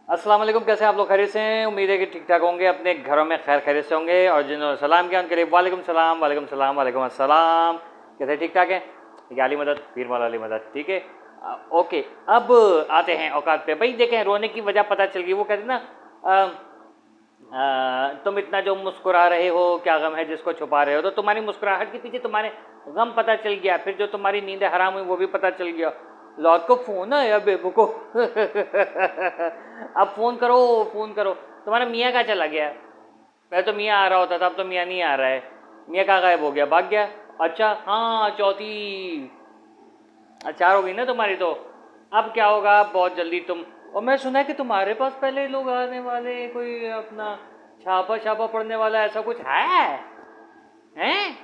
अस्सलाम वालेकुम। कैसे हैं आप लोग? खैरियत से हैं? उम्मीद है कि ठीक ठाक होंगे, अपने घरों में खैर खैरियत से होंगे। और जिन्होंने सलाम किया उनके लिए वालेकुम सलाम, वालेकुम सलाम, वालेकुम अस्सलाम। कैसे ठीक ठाक हैं? ठीक है, अली मदद, पीर मौला अली मदद। ठीक है, ओके। अब आते हैं औकात पे। भाई देखें, रोने की वजह पता चल गई। वो कहते हैं ना, तुम इतना जो मुस्कुरा रहे हो, क्या गम है जिसको छुपा रहे हो। तो तुम्हारी मुस्कुराहट के पीछे तुम्हारे गम पता चल गया, फिर जो तुम्हारी नींदें हराम हुई वो भी पता चल गया। लौट को फोन है या बेबू को अब फोन करो, फोन करो। तुम्हारा मियाँ कहाँ चला गया? पहले तो मियाँ आ रहा होता था, अब तो मियाँ नहीं आ रहा है। मियाँ कहाँ गायब हो गया? भाग गया? अच्छा हाँ, चौथी चार हो गई ना तुम्हारी तो। अब क्या होगा? बहुत जल्दी तुम, और मैं सुना है कि तुम्हारे पास पहले लोग आने वाले, कोई अपना छापा छापा पड़ने वाला, ऐसा कुछ है? हैं?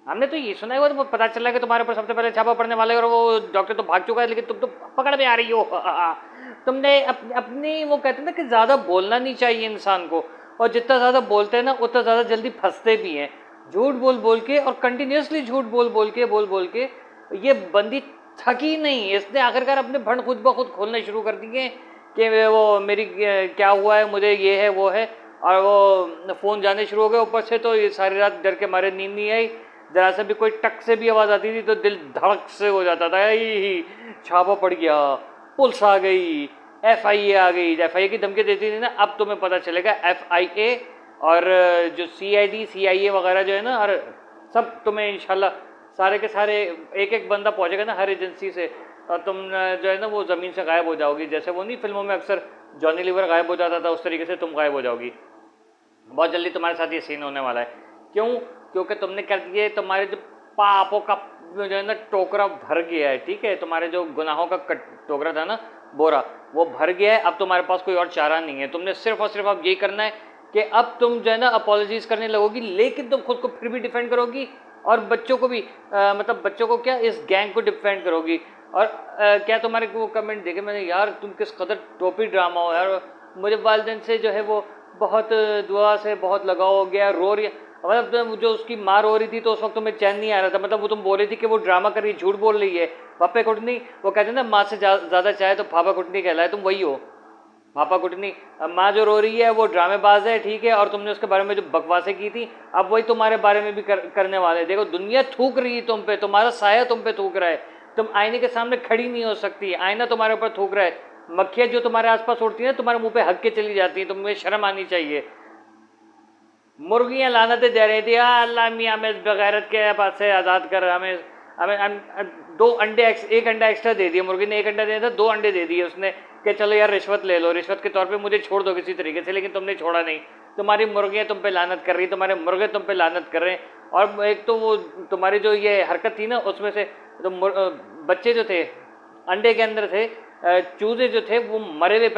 हमने तो ये सुना है, वो तो पता चला कि तुम्हारे ऊपर सबसे पहले छापा पड़ने वाले, और वो डॉक्टर तो भाग चुका है, लेकिन तुम तो पकड़ में आ रही हो। तुमने अपनी वो कहते हैं ना कि ज़्यादा बोलना नहीं चाहिए इंसान को, और जितना ज़्यादा बोलते हैं ना उतना ज़्यादा जल्दी फंसते भी हैं। झूठ बोल बोल के और कंटिन्यूसली झूठ बोल बोल के ये बंदी थकी नहीं। इसने आखिरकार अपने भंड खुद ब खुद खोलने शुरू कर दिए कि वो मेरी क्या हुआ है, मुझे ये है वो है। और वो फ़ोन जाने शुरू हो गए ऊपर से, तो ये सारी रात डर के मारे नींद नहीं आई। जरा से भी कोई टक से भी आवाज़ आती थी तो दिल धड़क से हो जाता था। ही छापा पड़ गया, पुलिस आ गई, FIA आ गई। FIA की धमकी देती थी ना, अब तुम्हें पता चलेगा FIA और जो CID CIA वगैरह जो है ना, और सब तुम्हें इंशाल्लाह सारे के सारे एक एक बंदा पहुंचेगा ना हर एजेंसी से, और तुम जो है ना वो ज़मीन से गायब हो जाओगी। जैसे वो नहीं फिल्मों में अक्सर जॉनी लीवर गायब हो जाता था, उस तरीके से तुम गायब हो जाओगी। बहुत जल्दी तुम्हारे साथ ये सीन होने वाला है। क्यों? क्योंकि तुमने कर दिए, तुम्हारे जो पापों का जो है ना टोकरा भर गया है। ठीक है, तुम्हारे जो गुनाहों का टोकरा था ना, बोरा, वो भर गया है। अब तुम्हारे पास कोई और चारा नहीं है। तुमने सिर्फ और सिर्फ अब यही करना है कि अब तुम जो है ना अपॉलॉजीज करने लगोगी, लेकिन तुम खुद को फिर भी डिफेंड करोगी, और बच्चों को भी मतलब बच्चों को क्या, इस गैंग को डिफेंड करोगी। और क्या तुम्हारे वो कमेंट देखे मैंने, यार तुम किस कदर टोपी ड्रामा हो यार, मुझे वालदेन से जो है वो बहुत दुआ से बहुत लगाव हो गया, रो रही। मतलब जो उसकी माँ रो रही थी तो उस वक्त तुम्हें चैन नहीं आ रहा था। मतलब वो तुम बोल रही थी कि वो ड्रामा कर रही, झूठ बोल रही है। पापा कुटनी, वो कहते हैं ना माँ से ज़्यादा चाहे तो पापा कुटनी कहलाए, तुम वही हो। पापा कुटनी। अब माँ जो रो रही है वो ड्रामेबाज है, ठीक है, और तुमने उसके बारे में जो बकवासें की थी, अब वही तुम्हारे बारे में भी करने वाले। देखो दुनिया थूक रही है तुम पे, तुम्हारा साया तुम पे थूक रहा है। तुम आईने के सामने खड़ी नहीं हो सकती, आईना तुम्हारे ऊपर थूक रहा है। मक्खियाँ जो तुम्हारे आसपास उड़ती हैं तुम्हारे मुंह पे हक के चली जाती हैं, तुम्हें शर्म आनी चाहिए। मुर्गियां लानतें दे रही थी, या अल्लाह मियाँ हमें बगैरत के पास से आज़ाद कर, हमें हमें दो अंडे एक अंडा एक्स्ट्रा दे दिया मुर्गी ने, एक अंडा दिया था, दो अंडे दे दिए उसने कि चलो यार रिश्वत ले लो, रिश्वत के तौर पे मुझे छोड़ दो किसी तरीके से, लेकिन तुमने छोड़ा नहीं। तुम्हारी मुर्गियाँ तुम पे लानत कर रही, तुम्हारे मुर्गे तुम पे लानत कर रहे हैं। और एक तो वो तुम्हारी जो ये हरकत थी ना, उसमें से तो बच्चे जो थे अंडे के अंदर थे, चूजे जो थे वो मरे हुए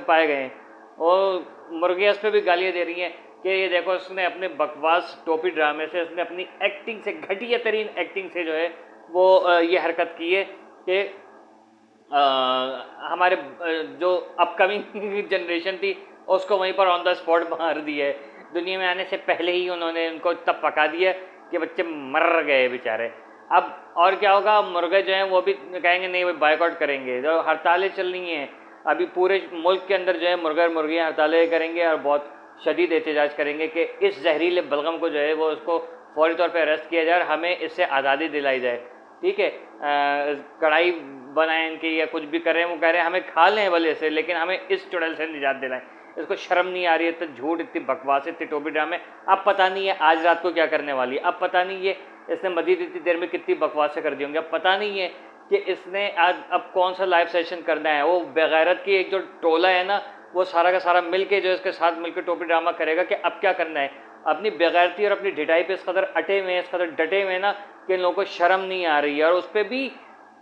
पाए गए। और मुर्गियाँ उस पर भी गालियाँ दे रही हैं कि ये देखो उसने अपने बकवास टोपी ड्रामे से, उसने अपनी एक्टिंग से, घटिया तरीन एक्टिंग से जो है वो ये हरकत की है कि हमारे जो अपकमिंग जनरेशन थी उसको वहीं पर ऑन द स्पॉट मार दिया है। दुनिया में आने से पहले ही उन्होंने उनको तब पका दिया कि बच्चे मर गए बेचारे। अब और क्या होगा? मुर्गे जो हैं वो भी कहेंगे नहीं, वो बायकॉट करेंगे। जो हड़तालें चल रही हैं अभी पूरे मुल्क के अंदर, जो है मुर्गा मुर्गियाँ हड़तालें करेंगे और बहुत शदीद एहतजाज करेंगे कि इस जहरीले बलगम को जो है वो उसको फौरी तौर पर अरेस्ट किया जाए और हमें इससे आज़ादी दिलाई जाए। ठीक है, कढ़ाई बनाए इनकी या कुछ भी करें, वो कह रहे हैं हमें खा लें भले से, लेकिन हमें इस चुड़ैल से निजात दिलाएं। इसको शर्म नहीं आ रही है? इतने झूठ, इतनी बकवास, इतनी टोपी ड्रामे। अब पता नहीं है आज रात को क्या करने वाली है, अब पता नहीं है इसने मजीद इतनी देर में कितनी बकवासें कर दी होंगी। अब पता नहीं है कि इसने आज अब कौन सा लाइव सेशन करना है। वो बेगैरत की एक जो टोला है ना, वो सारा का सारा मिल के जो इसके साथ मिलकर टोपी ड्रामा करेगा कि अब क्या करना है। अपनी बेगैरती और अपनी ढिठाई पे इस कदर अटे हुए हैं, इस कदर डटे हुए ना कि इन लोगों को शर्म नहीं आ रही है। और उस पर भी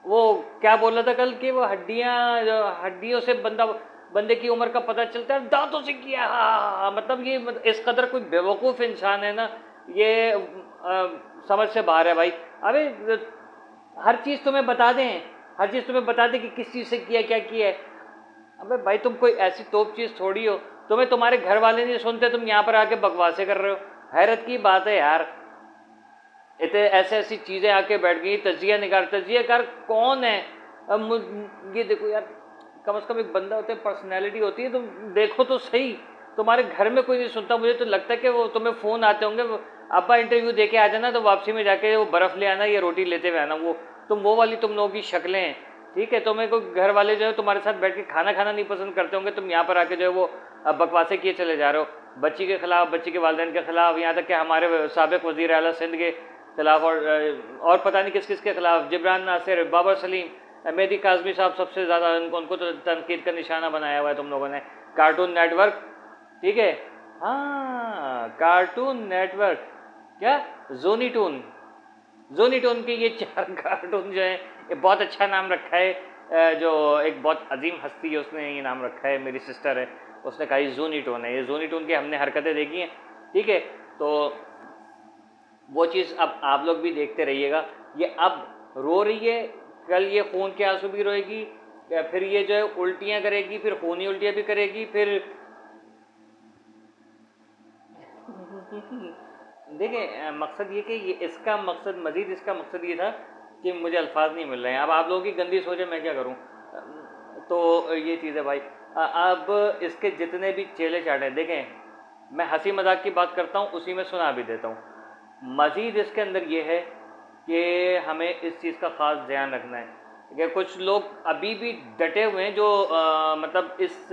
वो क्या बोल रहा था कल कि वो हड्डियों से बंदे की उम्र का पता चलता है, दांतों से किया। मतलब ये इस कदर कोई बेवकूफ़ इंसान है ना, ये समझ से बाहर है भाई। अबे हर चीज़ तुम्हें बता दें, हर चीज़ तुम्हें बता दें कि किस चीज़ से किया, क्या किया है। अबे भाई तुम कोई ऐसी तोप चीज़ थोड़ी हो, तुम्हें तुम्हारे घर वाले नहीं सुनते, तुम यहाँ पर आके बकवासें कर रहे हो। हैरत की बात है यार, इतने ऐसे ऐसी चीज़ें आके बैठ गई। तजिया निकाल, तजिया कार कौन है? अब ये देखो यार, कम से कम एक बंदा होता है, पर्सनैलिटी होती है, तुम देखो तो सही। तुम्हारे घर में कोई नहीं सुनता, मुझे तो लगता है कि वो तुम्हें फ़ोन आते होंगे, अब्बा इंटरव्यू दे के आ जाना, तो वापसी में जाके वो बर्फ़ ले आना या रोटी लेते हुए आना, वो वो वाली तुम लोगों की शक्लें हैं। ठीक है, तुम्हें कोई घर वाले जो है तुम्हारे साथ बैठ के खाना खाना नहीं पसंद करते होंगे, तुम यहाँ पर आके जो है वो बकवासे किए चले जा रहे हो, बच्ची के खिलाफ, बच्ची के वालिदैन के खिलाफ, यहाँ तक कि हमारे साबिक वज़ीर आला सिंध के खिलाफ, और पता नहीं किस किस के खिलाफ, जिब्रान नासिर, बाबर सलीम, मेहदी काज़मी साहब सबसे ज़्यादा, उनको तो तनकीद का निशाना बनाया हुआ है तुम लोगों ने। कार्टून नेटवर्क, ठीक है, हाँ कार्टून नेटवर्क, क्या जोनी टून, जोनी टून के ये 4 कार्टून जो है, ये बहुत अच्छा नाम रखा है, जो एक बहुत अजीम हस्ती है उसने ये नाम रखा है, मेरी सिस्टर है, उसने कहा जोनी टून है, ये जोनी टून की हमने हरकतें देखी हैं। ठीक है, तो वो चीज़ अब आप लोग भी देखते रहिएगा। ये अब रो रही है, कल ये खून के आंसू भी रोएगी, फिर ये जो है उल्टियाँ करेगी, फिर खूनी उल्टियाँ भी करेगी, फिर देखिए मकसद ये कि ये इसका मकसद, मज़ीद इसका मकसद ये था कि मुझे अल्फाज नहीं मिल रहे हैं, अब आप लोगों की गंदी सोच है, मैं क्या करूँ। तो ये चीज़ है भाई। अब इसके जितने भी चेले चाटे, देखें मैं हंसी मजाक की बात करता हूँ, उसी में सुना भी देता हूँ। मज़ीद इसके अंदर ये है कि हमें इस चीज़ का ख़ास ध्यान रखना है कि कुछ लोग अभी भी डटे हुए हैं जो मतलब इस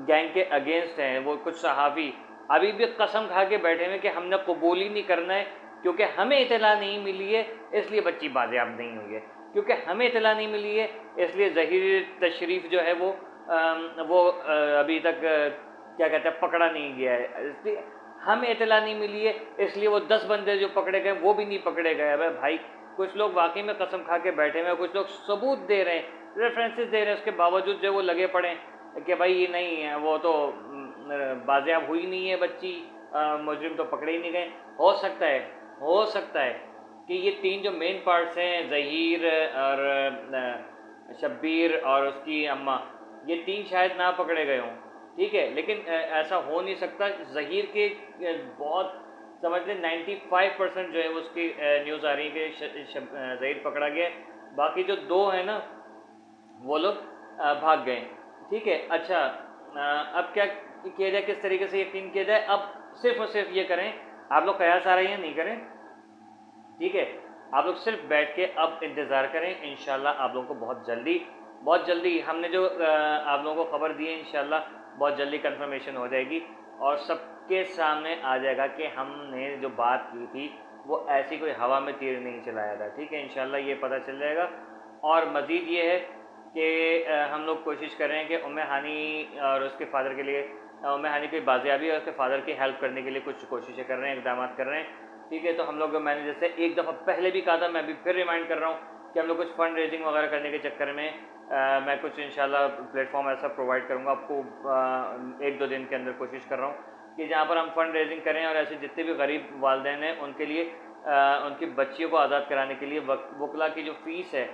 गैंग के अगेंस्ट हैं, वो कुछ सहाफ़ी अभी भी कसम खा के बैठे हुए कि हमने कबूल ही नहीं करना है, क्योंकि हमें इतला नहीं मिली है इसलिए बच्ची बाज़ियाब नहीं हुई है, क्योंकि हमें इतला नहीं मिली है इसलिए ज़हीर तशरीफ़ जो है वो अभी तक क्या कहते हैं पकड़ा नहीं गया है, इसलिए हमें इतला नहीं मिली है इसलिए वो 10 बंदे जो पकड़े गए वो भी नहीं पकड़े गए। अबे भाई कुछ लोग वाकई में कसम खा के बैठे हुए, कुछ लोग सबूत दे रहे हैं, रेफरेंसेस दे रहे हैं, उसके बावजूद जो वो लगे पड़े कि भाई ये नहीं है, वो तो बाजियाब हुई नहीं है बच्ची, मुजरिम तो पकड़े ही नहीं गए। हो सकता है कि ये 3 जो मेन पार्ट्स हैं, ज़हीर और शब्बीर और उसकी अम्मा, ये 3 शायद ना पकड़े गए हों। ठीक है, लेकिन ऐसा हो नहीं सकता। ज़हीर के बहुत समझ लें 95% जो है उसकी न्यूज़ आ रही है कि ज़हीर पकड़ा गया, बाकी जो 2 हैं ना वो लोग भाग गए। ठीक है, अच्छा अब क्या किया जाए, किस तरीके से यकीन किया जाए। अब सिर्फ और सिर्फ ये करें, आप लोग कयास आ रही हैं नहीं करें, ठीक है, आप लोग सिर्फ बैठ के अब इंतज़ार करें, इंशाल्लाह आप लोगों को बहुत जल्दी हमने जो आप लोगों को खबर दी है, इंशाल्लाह बहुत जल्दी कंफर्मेशन हो जाएगी और सबके सामने आ जाएगा कि हमने जो बात की थी वो ऐसी कोई हवा में तीर नहीं चलाया था। ठीक है, इंशाल्लाह ये पता चल जाएगा। और मज़ीद ये है कि हम लोग कोशिश कर रहे हैं कि उम्मे हानी और उसके फादर के लिए, उम्मे हानी की बाजियाबी और उसके फादर की हेल्प करने के लिए कुछ कोशिशें कर रहे हैं, इकदाम कर रहे हैं। ठीक है, तो हम लोग, मैंने जैसे एक दफ़ा पहले भी कहा था, मैं भी फिर रिमाइंड कर रहा हूँ कि हम लोग कुछ फ़ंड रेजिंग वगैरह करने के चक्कर में मैं कुछ इंशाल्लाह प्लेटफॉर्म ऐसा प्रोवाइड करूँगा आपको 1-2 दिन के अंदर। कोशिश कर रहा हूँ कि जहाँ पर हम फ़ंड रेजिंग करें और ऐसे जितने भी गरीब वालिदैन हैं उनके लिए उनकी बच्चियों को आज़ाद कराने के लिए वकला की जो फ़ीस है,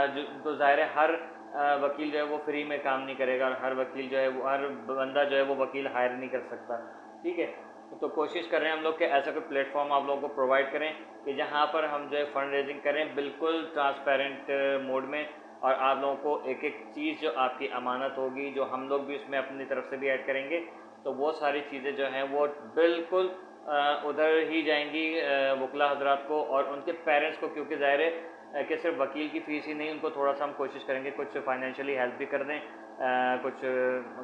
जो तो ज़ाहिर है हर वकील जो है वो फ्री में काम नहीं करेगा और हर वकील जो है वो, हर बंदा जो है वो वकील हायर नहीं कर सकता। ठीक है, तो कोशिश कर रहे हैं हम लोग कि ऐसा कोई प्लेटफॉर्म आप लोगों को प्रोवाइड करें कि जहाँ पर हम जो है फ़ंड रेजिंग करें बिल्कुल ट्रांसपेरेंट मोड में, और आप लोगों को एक एक चीज़ जो आपकी अमानत होगी, जो हम लोग भी उसमें अपनी तरफ से भी ऐड करेंगे, तो वो सारी चीज़ें जो हैं वो बिल्कुल उधर ही जाएंगी वकला हजरात को और उनके पेरेंट्स को, क्योंकि ज़ाहिर है कि सिर्फ वकील की फ़ीस ही नहीं, उनको थोड़ा सा हम कोशिश करेंगे कुछ फाइनेंशियली हेल्प भी कर दें, कुछ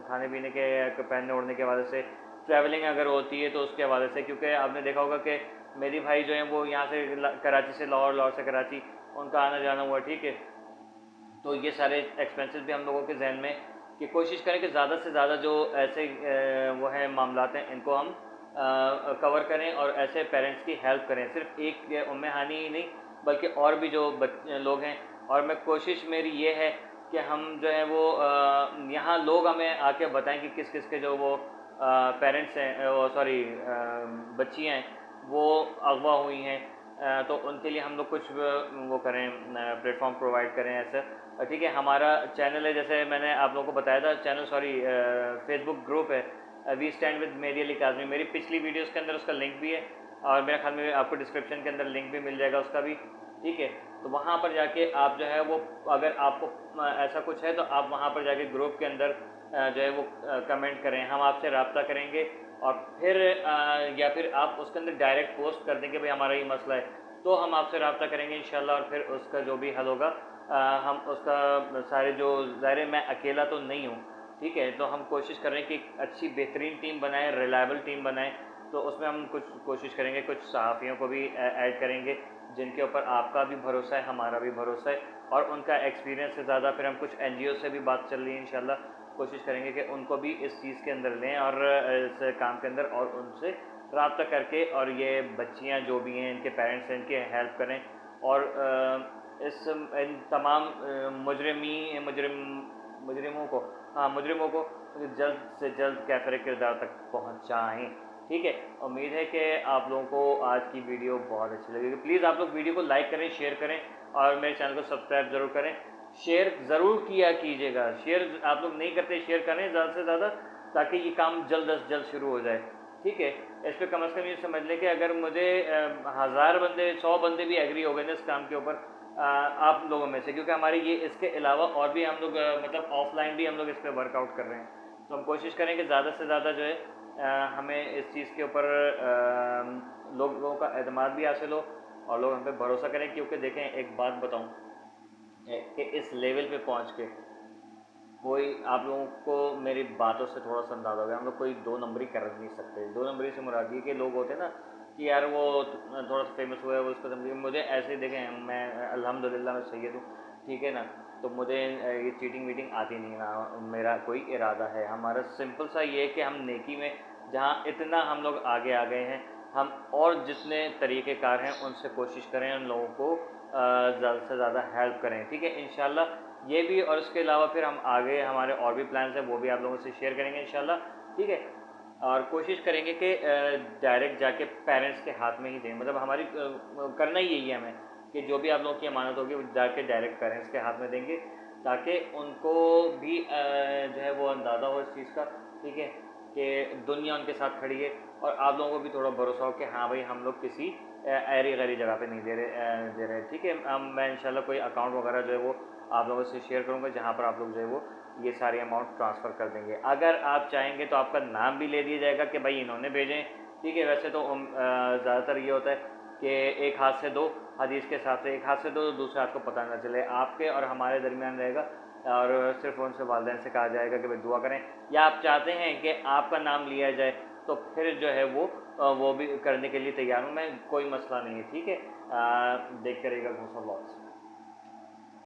खाने पीने के, पहनने ओढ़ने के हवाले से, ट्रैवलिंग अगर होती है तो उसके हवाले से, क्योंकि आपने देखा होगा कि मेरी भाई जो हैं वो यहाँ से कराची से लाहौर, लाहौर से कराची, उनका आना जाना हुआ। ठीक है, तो ये सारे एक्सपेंसेस भी हम लोगों के जहन में कि कोशिश करें कि ज़्यादा से ज़्यादा जो ऐसे वो हैं मामलात हैं इनको हम कवर करें और ऐसे पेरेंट्स की हेल्प करें, सिर्फ एक उम्मे हानी ही नहीं बल्कि और भी जो लोग हैं। और मैं कोशिश मेरी ये है कि हम जो है वो यहाँ लोग हमें आके बताएं कि किस किस के जो वो पेरेंट्स हैं, वो सॉरी बच्चियाँ हैं वो अगवा हुई हैं, तो उनके लिए हम लोग कुछ वो करें, प्लेटफॉर्म प्रोवाइड करें ऐसा। ठीक है, हमारा चैनल है, जैसे मैंने आप लोगों को बताया था, चैनल सॉरी फेसबुक ग्रुप है we stand with Mehdi Ali Kazmi. मेरी पिछली वीडियोस के अंदर उसका लिंक भी है और मेरे ख्याल में आपको डिस्क्रिप्शन के अंदर लिंक भी मिल जाएगा उसका भी। ठीक है, तो वहाँ पर जाके आप जो है वो, अगर आपको ऐसा कुछ है तो आप वहाँ पर जाके ग्रुप के अंदर जो है वो कमेंट करें, हम आपसे रब्ता करेंगे। और फिर या फिर आप उसके अंदर डायरेक्ट पोस्ट कर देंगे भाई हमारा ये मसला है, तो हम आपसे रब्ता करेंगे इंशाल्लाह, और फिर उसका जो भी हल होगा हम उसका सारे जो, ज़ाहिर मैं अकेला तो नहीं हूँ, ठीक है, तो हम कोशिश कर रहे हैं कि अच्छी बेहतरीन टीम बनाएं, रिलायबल टीम बनाएं। तो उसमें हम कुछ कोशिश करेंगे, कुछ सहाफ़ियों को भी ऐड करेंगे जिनके ऊपर आपका भी भरोसा है, हमारा भी भरोसा है, और उनका एक्सपीरियंस से ज़्यादा। फिर हम कुछ NGO से भी बात चल रही है, इंशाल्लाह कोशिश करेंगे कि उनको भी इस चीज़ के अंदर लें और इस काम के अंदर, और उनसे रब्ता करके, और ये बच्चियाँ जो भी हैं, इनके पेरेंट्स हैं, इनके हेल्प करें, और इन तमाम मुजरिमों को, हाँ मुजरिमों को जल्द से जल्द कैफरे किरदार तक पहुँचाएँ। ठीक है, उम्मीद है कि आप लोगों को आज की वीडियो बहुत अच्छी लगेगी। प्लीज़ आप लोग वीडियो को लाइक करें, शेयर करें, और मेरे चैनल को सब्सक्राइब ज़रूर करें। शेयर ज़रूर किया कीजिएगा, शेयर आप लोग नहीं करते, शेयर करें ज़्यादा से ज़्यादा, ताकि ये काम जल्द अज जल्द शुरू हो जाए। ठीक है, इस पर कम से कम ये समझ लें कि अगर मुझे 1000 बंदे, 100 बंदे भी एग्री हो गए ना इस काम के ऊपर, आप लोगों में से, क्योंकि हमारे ये इसके अलावा और भी हम लोग मतलब ऑफलाइन भी हम लोग इस पर वर्कआउट कर रहे हैं, तो हम कोशिश करें कि ज़्यादा से ज़्यादा जो है हमें इस चीज़ के ऊपर लोगों का एतमाद भी हासिल हो, और लोग हम पे भरोसा करें। क्योंकि देखें, एक बात बताऊं कि इस लेवल पे पहुंच के कोई, आप लोगों को मेरी बातों से थोड़ा सा अंदाजा हो गया, हम लोग कोई 2 नंबरी कर नहीं सकते। 2 नंबरी से मुराद ये कि लोग होते हैं ना कि यार वो थोड़ा सा फेमस हुआ है, वो उसको समझिए। मुझे ऐसे ही देखें, मैं अल्हम्दुलिल्लाह मैं सैयद हूँ, ठीक है ना, तो मुझे ये चीटिंग वीटिंग आती नहीं ना, मेरा कोई इरादा है। हमारा सिंपल सा ये है कि हम नेकी में जहाँ इतना हम लोग आगे आ गए हैं, हम और जितने तरीक़ेकार हैं उनसे कोशिश करें उन लोगों को ज़्यादा से ज़्यादा हेल्प करें। ठीक है, इंशाल्लाह ये भी, और इसके अलावा फिर हम आगे हमारे और भी प्लान्स हैं, वो भी आप लोगों से शेयर करेंगे इंशाल्लाह। ठीक है, और कोशिश करेंगे कि डायरेक्ट जाके पेरेंट्स के हाथ में ही दें, मतलब हमारी करना ही यही है हमें, कि जो भी आप लोगों की अमानत होगी वो जाके डायरेक्ट पेरेंट्स के हाथ में देंगे, ताकि उनको भी जो है वो अंदाज़ा हो इस चीज़ का, ठीक है, कि दुनिया उनके साथ खड़ी है, और आप लोगों को भी थोड़ा भरोसा हो कि हाँ भाई हम लोग किसी ऐरी गैरी जगह पे नहीं दे रहे। ठीक है, मैं इंशाल्लाह कोई अकाउंट वगैरह जो है वो आप लोगों से शेयर करूँगा, जहाँ पर आप लोग जो है वो ये सारी अमाउंट ट्रांसफ़र कर देंगे। अगर आप चाहेंगे तो आपका नाम भी ले दिया जाएगा कि भाई इन्होंने भेजें। ठीक है, वैसे तो ज़्यादातर ये होता है कि एक हाथ से दो, हदीस के हिसाब से एक हाथ से दो, दूसरे हाथ को पता ना चले, आपके और हमारे दरमियान रहेगा, और सिर्फ उनसे वालिदैन से कहा जाएगा कि भाई दुआ करें, या आप चाहते हैं कि आपका नाम लिया जाए तो फिर जो है वो भी करने के लिए तैयार हूँ मैं, कोई मसला नहीं है। ठीक है, देखते रहिएगा घूसा ब्लॉग्स।